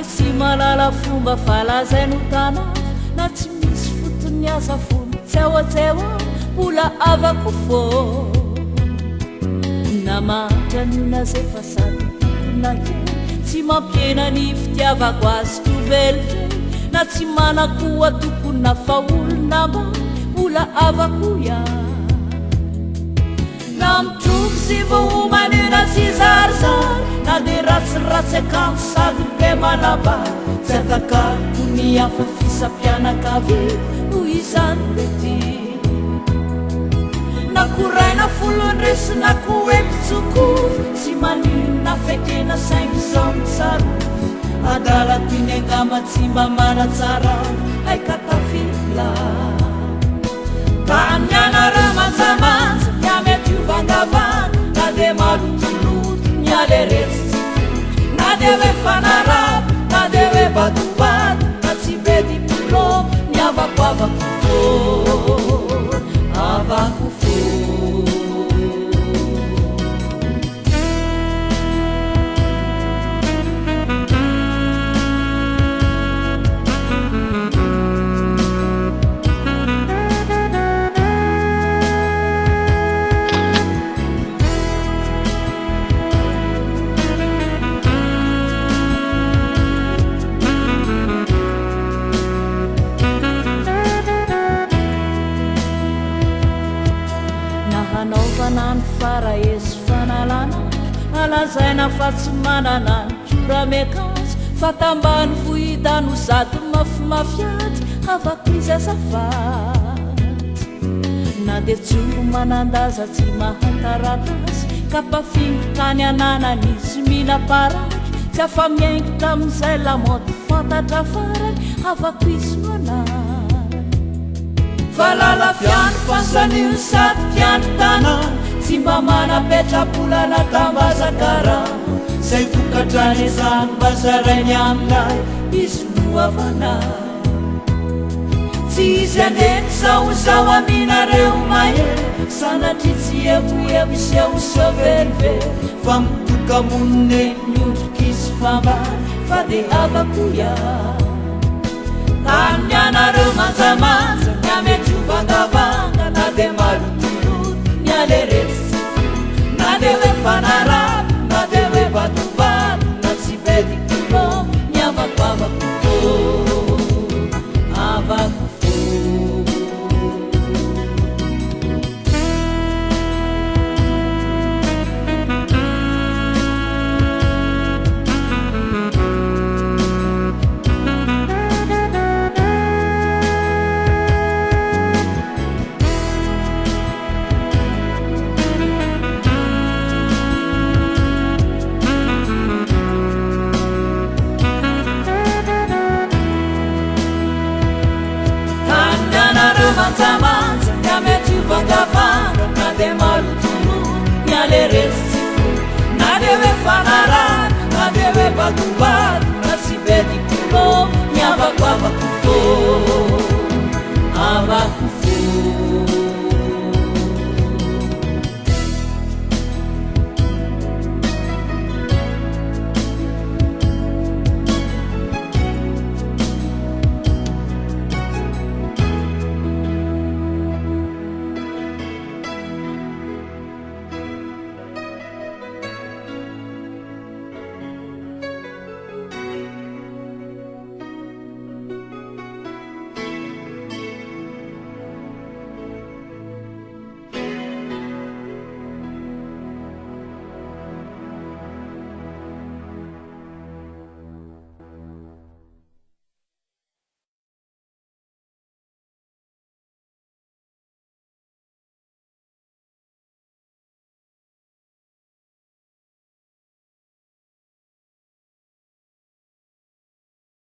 tsy malala fomba falazaino tana na tsy misy fotony asa fony tseoatseoa mbola avako fô namatranyona zay fasady nake tsy mampiena ny fitiavako azy tovelitry na tsy manakoa tokony na faolona ma mbola avako ia na mitroky sy vohomanena sy zarizary na de ratsiratsy akamo sady be malaba tsy atakako ny afa fisampianakavy no izany bety na koraina folondresy na koepitsokofo tsy maninona fekena saingy zao mitsarofo adala tiny angama tsy mba manatsara aikatafila ka mianareo manjamanja miamety ivangavana na de malotoloto mialeretsy na de hoe fanarabo na de hoe batobato na tsy be diplôme ny avakoavako fô avako fô nanaovanany faraesy fanalana alazaina fa tsy manana ny koramekazy fa tambany fohitano zato mafimafiady avako izy azafaty na de tsoro manandaza tsy mahataratasy ka mpafingotrany anananizy minaparatra tsy afa miaingitra amizay lamoty fantatra farany avako izy manana falala fiano fasanio sady tiany tanana tsy mba manapetrapolana tambazakara zay vokatrany ezany mba zarainy aminay izy no avana tsy izy andeny zao aminareo mahery sanatry tsy eboebo sy aosevelively fa mitoka mononeny miondrikizy fambany fa de avako ia tany mianareo manjamanja miamety ivangavanga na de malotoloto mialeretsy na de hoe fanarabo na de hoe batobato na tsy be diplôme ny avakoavako fô avako fô manjamanja miamety ivangavanga na de malotoloto mialeretsy na de hoe fanarana na de hoe batobato